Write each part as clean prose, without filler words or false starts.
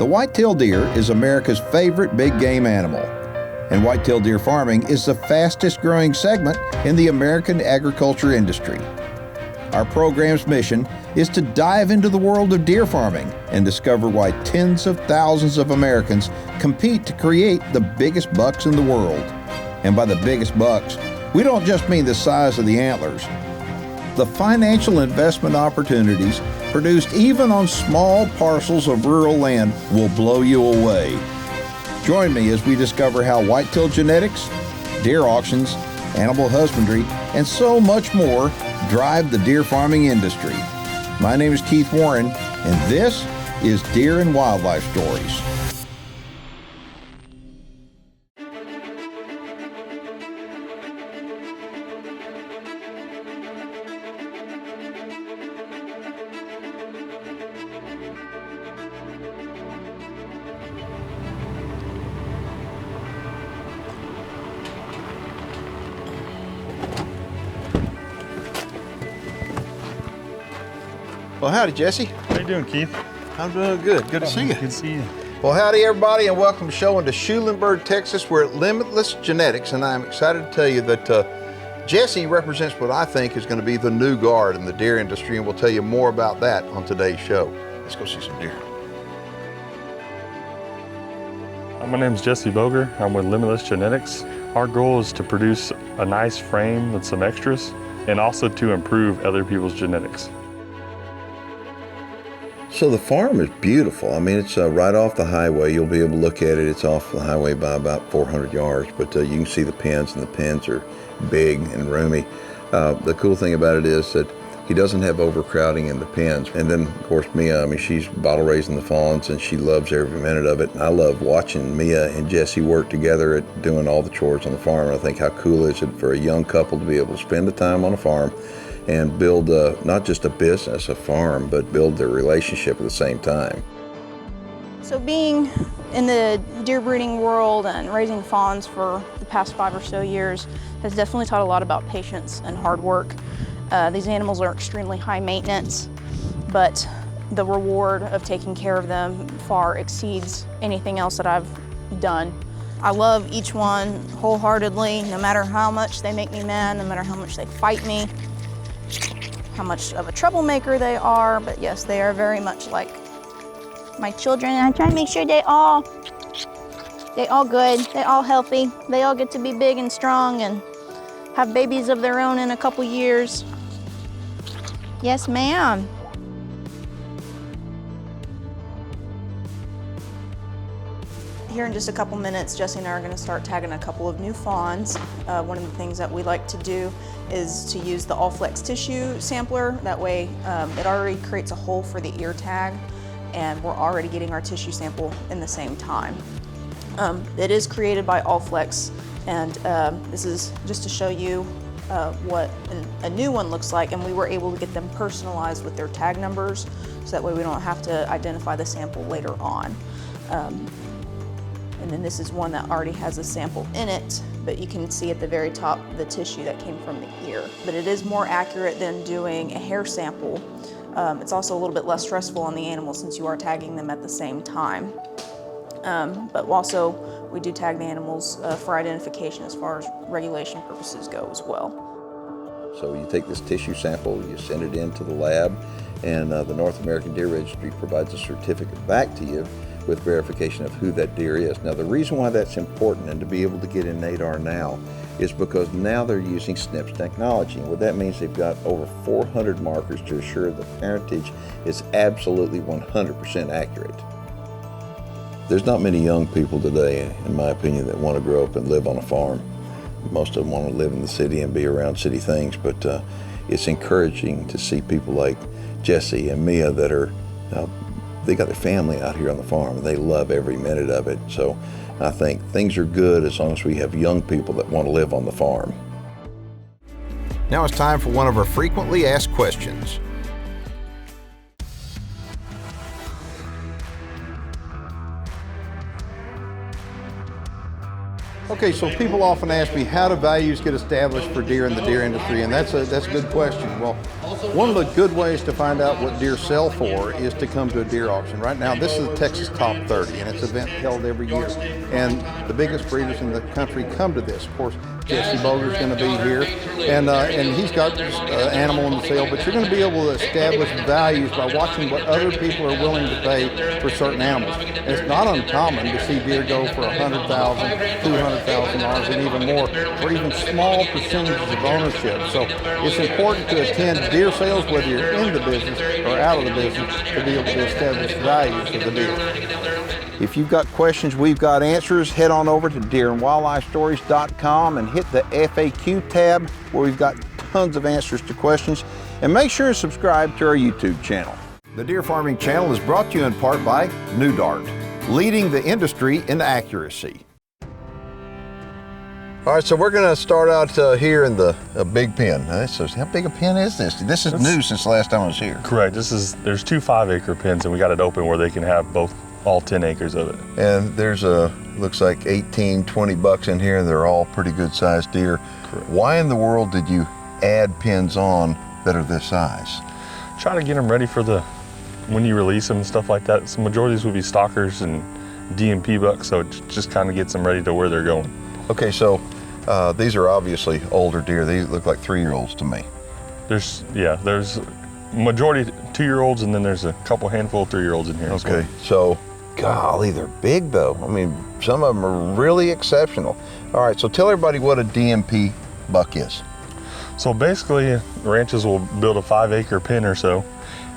The white-tailed deer is America's favorite big game animal, and white-tailed deer farming is the fastest growing segment in the American agriculture industry. Our program's mission is to dive into the world of deer farming and discover why tens of thousands of Americans compete to create the biggest bucks in the world. And by the biggest bucks, we don't just mean the size of the antlers. The financial investment opportunities produced even on small parcels of rural land will blow you away. Join me as we discover how white-tailed genetics, deer auctions, animal husbandry, and so much more drive the deer farming industry. My name is Keith Warren, and this is Deer and Wildlife Stories. Well, howdy, Jesse. How you doing, Keith? I'm doing good. Good to see you. Good to see you. Well, howdy, everybody, and welcome to Show into Schulenburg, Texas. We're at Limitless Genetics, and I'm excited to tell you that Jesse represents what I think is going to be the new guard in the deer industry, and we'll tell you more about that on today's show. Let's go see some deer. My name is Jesse Boger. I'm with Limitless Genetics. Our goal is to produce a nice frame with some extras and also to improve other people's genetics. So the farm is beautiful. I mean, it's right off the highway. You'll be able to look at it. It's off the highway by about 400 yards, but you can see the pens, and the pens are big and roomy. The cool thing about it is that he doesn't have overcrowding in the pens. And then, of course, Mia, I mean, she's bottle raising the fawns, and she loves every minute of it. I love watching Mia and Jesse work together at doing all the chores on the farm. I think how cool is it for a young couple to be able to spend the time on a farm and build not just a business, a farm, but build their relationship at the same time. So being in the deer breeding world and raising fawns for the past 5 or so years has definitely taught a lot about patience and hard work. These animals are extremely high maintenance, but the reward of taking care of them far exceeds anything else that I've done. I love each one wholeheartedly, no matter how much they make me mad, no matter how much they fight me, how much of a troublemaker they are, but yes, they are very much like my children, and I try to make sure they all good, they all healthy, they all get to be big and strong and have babies of their own in a couple years. Yes, ma'am. Here in just a couple minutes, Jesse and I are going to start tagging a couple of new fawns. One of the things that we like to do is to use the All-Flex tissue sampler. That way it already creates a hole for the ear tag, and we're already getting our tissue sample in the same time. It is created by All-Flex, and this is just to show you what a new one looks like, and we were able to get them personalized with their tag numbers, so that way we don't have to identify the sample later on. And then this is one that already has a sample in it, but you can see at the very top the tissue that came from the ear. But it is more accurate than doing a hair sample. It's also a little bit less stressful on the animal since you are tagging them at the same time. But also, we do tag the animals for identification as far as regulation purposes go as well. So you take this tissue sample, you send it into the lab, and the North American Deer Registry provides a certificate back to you with verification of who that deer is. Now, the reason why that's important and to be able to get in NADAR now is because now they're using SNPs technology. And what that means, they've got over 400 markers to assure the parentage is absolutely 100% accurate. There's not many young people today, in my opinion, that want to grow up and live on a farm. Most of them want to live in the city and be around city things, but it's encouraging to see people like Jesse and Mia that are they got their family out here on the farm, and they love every minute of it. So I think things are good as long as we have young people that want to live on the farm. Now it's time for one of our frequently asked questions. Okay, so people often ask me, how do values get established for deer in the deer industry? And that's a good question. Well, one of the good ways to find out what deer sell for is to come to a deer auction. Right now, this is the Texas Top 30, and it's an event held every year. And the biggest breeders in the country come to this. Of course, Jesse Boger is going to be here, and he's got this animal in the sale, but you're going to be able to establish values by watching what other people are willing to pay for certain animals. And it's not uncommon to see deer go for $100,000, $200,000, and even more, or even small percentages of ownership. So it's important to attend deer sales, whether you're in the business or out of the business, to be able to establish values of the deer. If you've got questions, we've got answers. Head on over to deerandwildlifestories.com and hit the FAQ tab, where we've got tons of answers to questions. And make sure to subscribe to our YouTube channel. The Deer Farming Channel is brought to you in part by New Dart, leading the industry in accuracy. All right, so we're going to start out here in the big pen. So how big a pen is this? This is new since the last time I was here. Correct. There's 2 5-acre pens, and we got it open where they can have all 10 acres of it. And there's looks like 18, 20 bucks in here, and they're all pretty good sized deer. Correct. Why in the world did you add pens on that are this size? Try to get them ready for when you release them and stuff like that. So majority of these would be stalkers and DMP bucks, so it just kind of gets them ready to where they're going. Okay, so these are obviously older deer. They look like 3-year-olds to me. There's majority 2-year-olds, and then there's a couple handful of 3-year-olds in here. Okay, so golly, they're big though. I mean, some of them are really exceptional. All right, so tell everybody what a DMP buck is. So basically, ranches will build a 5-acre pen or so,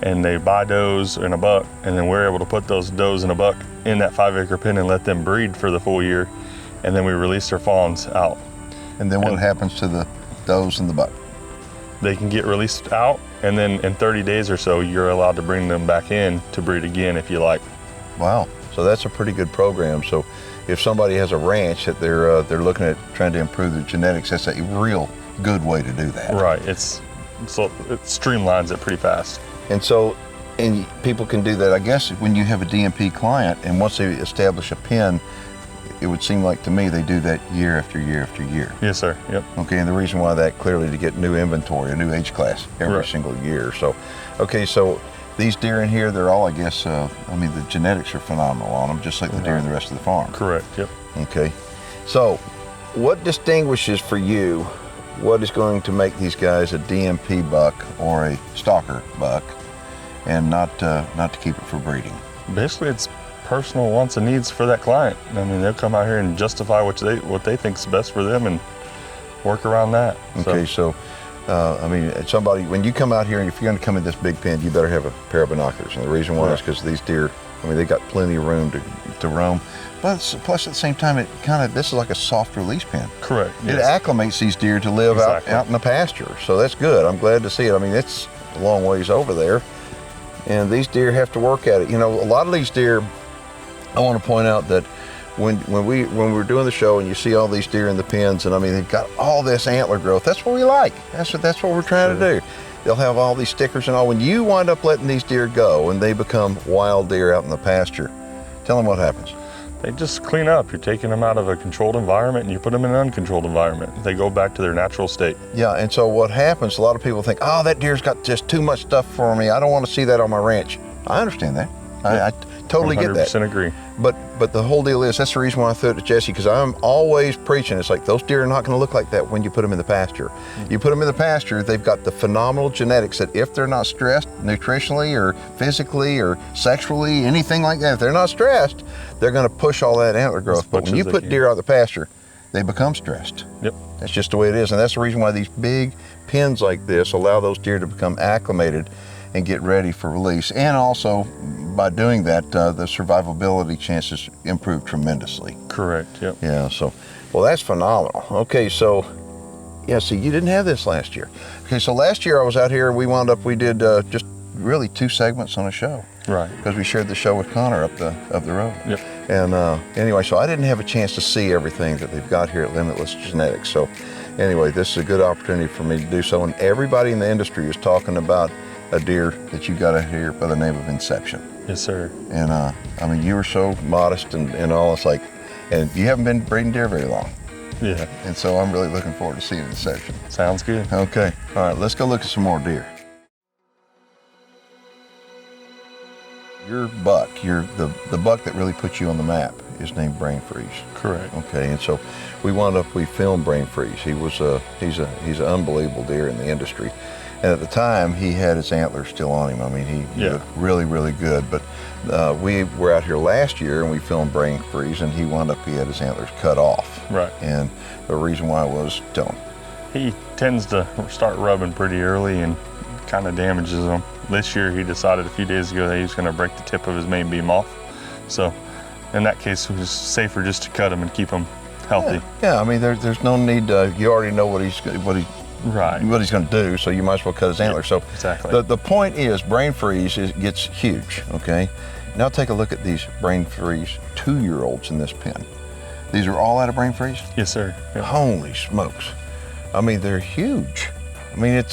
and they buy does and a buck, and then we're able to put those does and a buck in that 5-acre pen and let them breed for the full year, and then we release their fawns out. And then what happens to the does and the buck? They can get released out, and then in 30 days or so, you're allowed to bring them back in to breed again if you like. Wow, so that's a pretty good program. So if somebody has a ranch that they're looking at trying to improve their genetics, that's a real good way to do that. Right, it streamlines it pretty fast. And people can do that, I guess, when you have a DMP client, and once they establish a pen, it would seem like to me they do that year after year after year. Yes, sir. Yep. Okay, and the reason why that clearly to get new inventory, a new age class every single year. So, okay, so these deer in here, they're all, I guess, the genetics are phenomenal on them, just like the deer in the rest of the farm. Correct. Yep. Okay, so what distinguishes for you what is going to make these guys a DMP buck or a stalker buck, and not to keep it for breeding? Basically, it's personal wants and needs for that client. I mean, they'll come out here and justify what they think is best for them and work around that. Okay, so somebody, when you come out here, and if you're going to come in this big pen, you better have a pair of binoculars. And the reason why is because these deer, they got plenty of room to roam. But plus, at the same time, this is like a soft release pen. Correct. It acclimates these deer to live out in the pasture. So that's good. I'm glad to see it. I mean, it's a long ways over there, and these deer have to work at it. A lot of these deer, I want to point out that when we're doing the show and you see all these deer in the pens, and they've got all this antler growth. That's what we like. That's what we're trying to do. They'll have all these stickers and all. When you wind up letting these deer go and they become wild deer out in the pasture, tell them what happens. They just clean up. You're taking them out of a controlled environment and you put them in an uncontrolled environment. They go back to their natural state. Yeah, and so what happens, a lot of people think, oh, that deer's got just too much stuff for me. I don't want to see that on my ranch. I understand that. I totally get that. 100% agree. But the whole deal is, that's the reason why I threw it to Jesse, because I'm always preaching, it's like those deer are not going to look like that when you put them in the pasture. You put them in the pasture, they've got the phenomenal genetics that if they're not stressed nutritionally or physically or sexually, anything like that, if they're not stressed, they're going to push all that antler growth. But when you put deer out of the pasture, they become stressed. Yep. That's just the way it is. And that's the reason why these big pens like this allow those deer to become acclimated and get ready for release. And also, by doing that, the survivability chances improve tremendously. Correct, yep. Yeah, so, well, that's phenomenal. Okay, so, yeah, see, you didn't have this last year. Okay, so last year I was out here and we did just really 2 segments on a show. Right. Because we shared the show with Connor up the road. Yep. And anyway, so I didn't have a chance to see everything that they've got here at Limitless Genetics. So anyway, this is a good opportunity for me to do so. And everybody in the industry is talking about a deer that you got out here by the name of Inception. Yes, sir. And you were so modest and all. It's like, and you haven't been breeding deer very long. Yeah. And so I'm really looking forward to seeing Inception. Sounds good. Okay, all right, let's go look at some more deer. Your buck, the buck that really puts you on the map is named Brain Freeze. Correct. Okay, and so we filmed Brain Freeze. He's an unbelievable deer in the industry. And at the time, he had his antlers still on him. I mean, he looked really, really good. But we were out here last year and we filmed Brain Freeze, and he had his antlers cut off. Right. And the reason why was, tell him. He tends to start rubbing pretty early and kind of damages them. This year he decided a few days ago that he was going to break the tip of his main beam off. So in that case, it was safer just to cut him and keep him healthy. Yeah, I mean, there's no need to, you already know what he's going to do, so you might as well cut his antlers. So exactly. The point is, Brain Freeze gets huge, okay? Now take a look at these Brain Freeze 2-year-olds in this pen. These are all out of Brain Freeze? Yes, sir. Yep. Holy smokes. I mean, they're huge. I mean,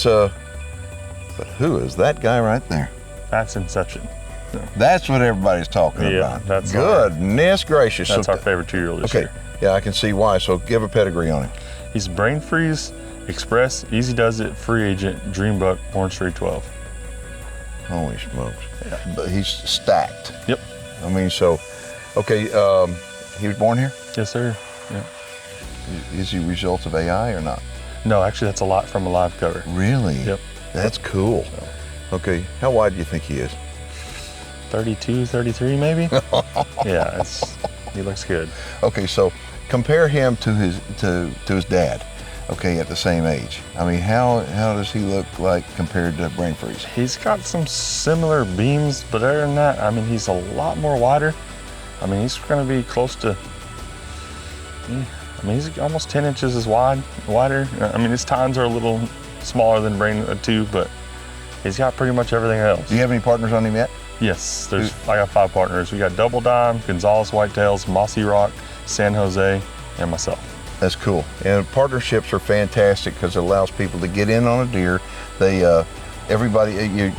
but who is that guy right there? That's Inception. That's what everybody's talking about. That's goodness gracious. That's our favorite 2-year-old this year. Yeah, I can see why. So give a pedigree on him. He's Brain Freeze, Express, Easy Does It, Free Agent, Dream Buck, Orange 312. Holy smokes. Yeah. But he's stacked. Yep. I mean, so, okay, he was born here? Yes, sir. Yeah. Is he a result of AI or not? No, actually, that's a lot from a live cover. Really? Yep. That's cool. Okay, how wide do you think he is? 32, 33 maybe? Yeah, he looks good. Okay, so compare him to his dad, okay, at the same age. I mean, how does he look like compared to Brain Freeze? He's got some similar beams, but other than that, I mean, he's a lot more wider. I mean, he's going to be close to, I mean, he's almost 10 inches wider. I mean, his tines are a little smaller than Brain 2, but he's got pretty much everything else. Do you have any partners on him yet? Yes, I got 5 partners. We got Double Dime, Gonzalez Whitetails, Mossy Rock, San Jose, and myself. That's cool. And partnerships are fantastic because it allows people to get in on a deer. You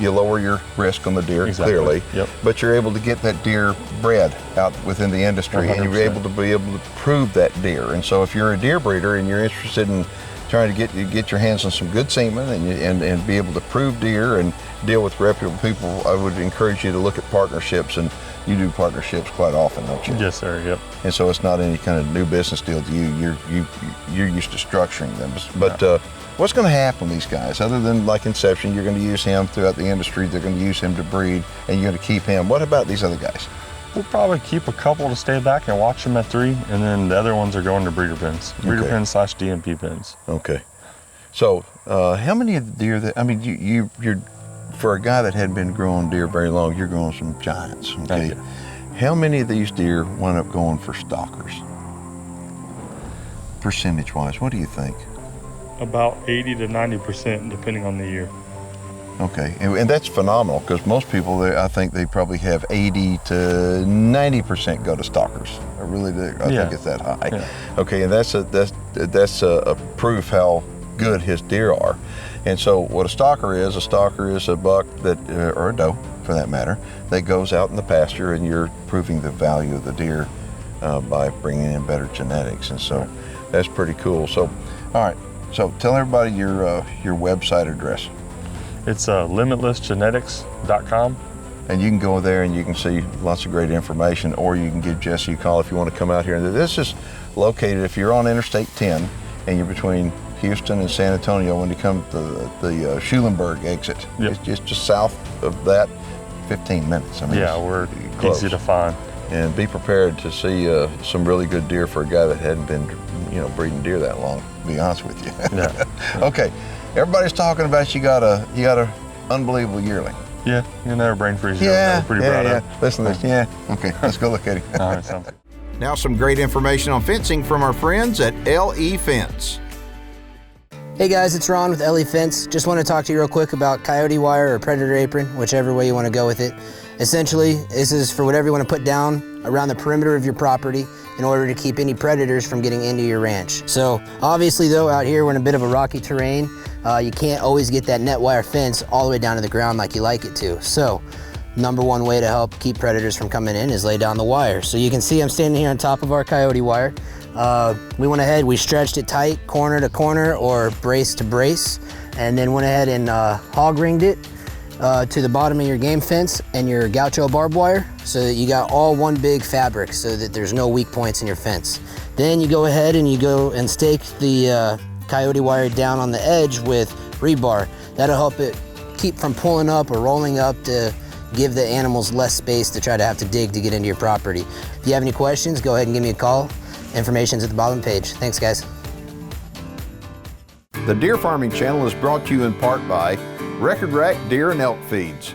lower your risk on the deer, clearly. Yep. But you're able to get that deer bred out within the industry, 100%. and you're able to prove that deer. And so if you're a deer breeder and you're interested in trying to get your hands on some good semen and be able to prove deer and deal with reputable people, I would encourage you to look at partnerships, and you do partnerships quite often, don't you? Yes, sir. Yep. And so it's not any kind of new business deal to you. You're used to structuring them. But what's going to happen with these guys, other than like Inception? You're going to use him throughout the industry. They're going to use him to breed, and you're going to keep him. What about these other guys? We'll probably keep a couple to stay back and watch them at 3, and then the other ones are going to breeder pens. Breeder pens / DMP pens. Okay. So how many of the deer that, I mean, you're, for a guy that hadn't been growing deer very long, you're growing some giants, okay? Thank you. How many of these deer wind up going for stalkers? Percentage-wise, what do you think? About 80 to 90%, depending on the year. Okay, and that's phenomenal because most people, I think they probably have 80 to 90% go to stalkers. I really do. I think it's that high. Yeah. Okay, and that's a proof how good his deer are. And so what a stalker is a buck that, or a doe for that matter, that goes out in the pasture, and you're proving the value of the deer by bringing in better genetics. And so that's pretty cool. So, all right, so tell everybody your website address. It's limitlessgenetics.com. And you can go there and you can see lots of great information, or you can give Jesse a call if you want to come out here. And this is located, if you're on Interstate 10 and you're between Houston and San Antonio, when you come to the Schulenburg exit, Yep. it's just south of that, 15 minutes. I mean, Yeah, we're close. easy to find. And be prepared to see some really good deer for a guy that hadn't been, breeding deer that long, to be honest with you. Yeah. Okay, everybody's talking about you got a unbelievable yearling. Yeah, another Brain Freeze. Yeah, We're pretty proud of. Listen to this. Yeah. Okay, let's go look at him. All right, sounds good. Now some great information on fencing from our friends at LE Fence. Hey guys, it's Ron with LE Fence. Just want to talk to you real quick about coyote wire or predator apron, whichever way you want to go with it. Essentially, this is for whatever you want to put down around the perimeter of your property in order to keep any predators from getting into your ranch. So obviously though, out here we're in a bit of a rocky terrain. You can't always get that net wire fence all the way down to the ground like you like it to. So #1 way to help keep predators from coming in is lay down the wire. So you can see I'm standing here on top of our coyote wire. We went ahead, we stretched it tight, corner to corner or brace to brace, and then went ahead and hog ringed it to the bottom of your game fence and your gaucho barbed wire so that you got all one big fabric so that there's no weak points in your fence. Then you go ahead and you go and stake the coyote wire down on the edge with rebar. That'll help it keep from pulling up or rolling up to give the animals less space to try to have to dig to get into your property. If you have any questions, go ahead and give me a call. Information's at the bottom of the page. Thanks, guys. The Deer Farming Channel is brought to you in part by Record Rack Deer and Elk Feeds.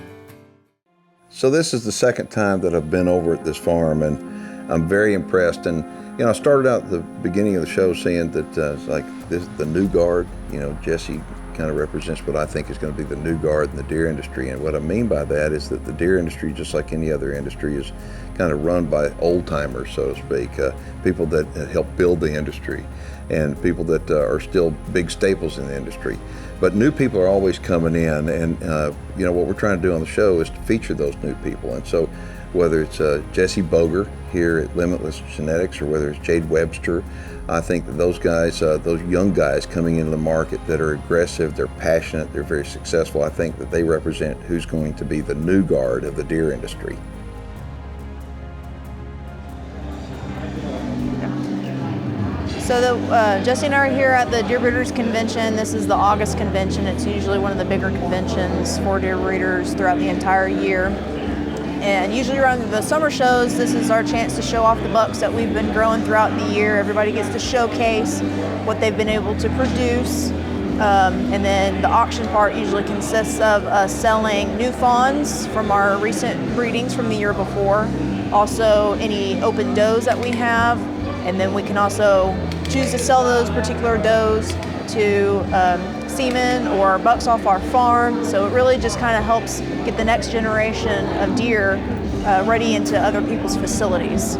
So this is the second time that I've been over at this farm, and I'm very impressed. And you know, I started out at the beginning of the show saying that it's like this, the new guard. You know, Jesse kind of represents what I think is going to be the new guard in the deer industry. And what I mean by that is that the deer industry, just like any other industry, is kind of run by old timers, so to speak, people that help build the industry and people that are still big staples in the industry. But new people are always coming in, and you know, what we're trying to do on the show is to feature those new people. And so whether it's Jesse Boger here at Limitless Genetics or whether it's Jade Webster, I think that those guys, those young guys coming into the market that are aggressive, they're passionate, they're very successful, I think that they represent who's going to be the new guard of the deer industry. So Jesse and I are here at the Deer Breeders Convention. This is the August convention. It's usually one of the bigger conventions for deer breeders throughout the entire year. And usually around the summer shows, this is our chance to show off the bucks that we've been growing throughout the year. Everybody gets to showcase what they've been able to produce. And then the auction part usually consists of us selling new fawns from our recent breedings from the year before. Also any open does that we have. And then we can also choose to sell those particular does to semen or bucks off our farm. So it really just kind of helps get the next generation of deer ready into other people's facilities.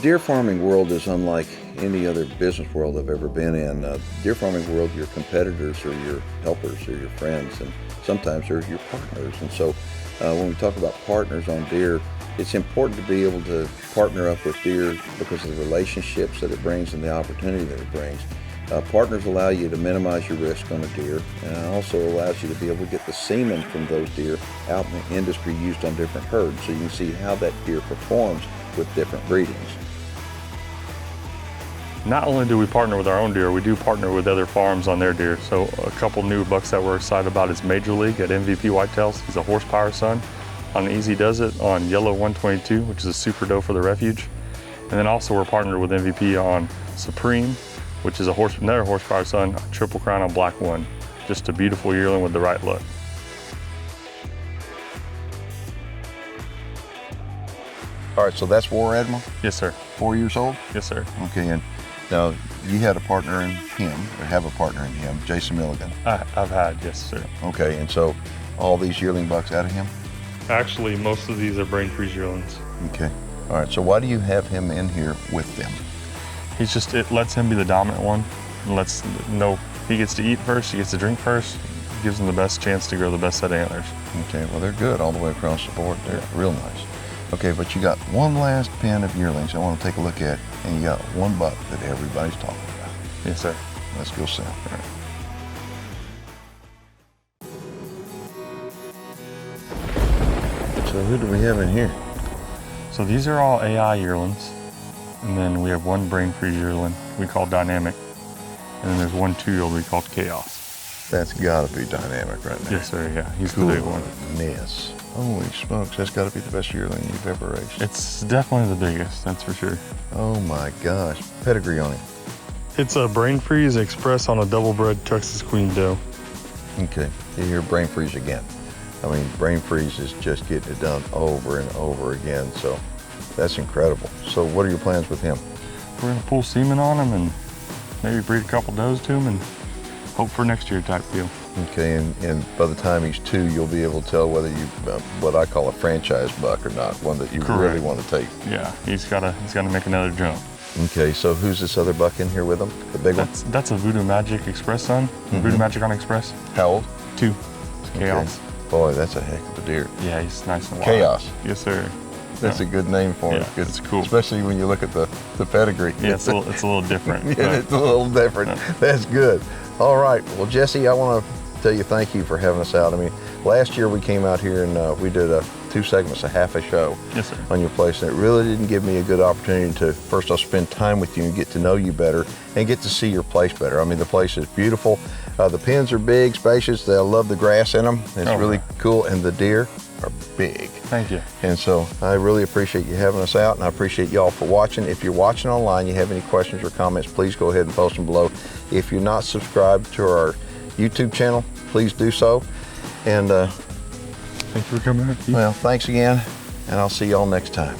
Deer farming world is unlike any other business world I've ever been in. Deer farming world, your competitors are your helpers or your friends, and sometimes they're your partners. And so when we talk about partners on deer, it's important to be able to partner up with deer because of the relationships that it brings and the opportunity that it brings. Partners allow you to minimize your risk on a deer, and it also allows you to be able to get the semen from those deer out in the industry used on different herds, so you can see how that deer performs with different breedings. Not only do we partner with our own deer, we do partner with other farms on their deer. So a couple new bucks that we're excited about is Major League at MVP Whitetails. He's a horsepower son on Easy Does It on Yellow 122, which is a super doe for the refuge. And then also we're partnered with MVP on Supreme, which is another horsepower son, a Triple Crown on Black 1. Just a beautiful yearling with the right look. All right, so that's War Admiral, Yes, sir. 4 years old? Yes, sir. Okay, and now you had a partner in him, or have a partner in him, Jason Milligan. I've had, yes, sir. Okay, and so all these yearling bucks out of him? Actually, most of these are brain freeze yearlings. Okay, all right, so why do you have him in here with them? It lets him be the dominant one. And lets know he gets to eat first, he gets to drink first, gives him the best chance to grow the best set of antlers. Okay, well, they're good all the way across the board. They're real nice. Okay, but you got one last pen of yearlings I want to take a look at, and you got one buck that everybody's talking about. Yes, sir. Let's go sell. All right. So who do we have in here? So these are all AI yearlings. And then we have one brain freeze yearling we call Dynamic. And then there's one 2-year-old we call Chaos. That's got to be Dynamic right now. Yes, sir, yeah. He's the big one. Goodness. Holy smokes, that's got to be the best yearling you've ever raised. It's definitely the biggest, that's for sure. Oh my gosh. Pedigree on him. It's a brain freeze express on a double bred Texas Queen doe. Okay, you hear brain freeze again. I mean, brain freeze is just getting it done over and over again, so that's incredible. So what are your plans with him? We're gonna pull semen on him and maybe breed a couple does to him and hope for next year type deal. Okay, and by the time he's 2, you'll be able to tell whether you, what I call a franchise buck or not, one that you really want to take. Yeah, he's gotta make another jump. Okay, so who's this other buck in here with him? The big one? That's a Voodoo Magic Express son. Voodoo Magic on Express. How old? 2. It's Chaos. Boy, that's a heck of a deer. Yeah, he's nice and wild. Chaos. Yes, sir. That's a good name for him. Yeah, it's cool. Especially when you look at the pedigree. Yeah, it's a little different. Yeah, it's a little different. That's good. All right. Well, Jesse, I want to tell you thank you for having us out. I mean, last year we came out here and we did 2 segments, a half a show Yes, sir. on your place, and it really didn't give me a good opportunity to, first off, spend time with you and get to know you better and get to see your place better. I mean, the place is beautiful. The pens are big, spacious. I love the grass in them. It's really cool, and the deer are big. Thank you. And so I really appreciate you having us out, and I appreciate y'all for watching. If you're watching online, you have any questions or comments, please go ahead and post them below. If you're not subscribed to our YouTube channel, please do so. And Thank you for coming out. well, thanks again, and I'll see y'all next time.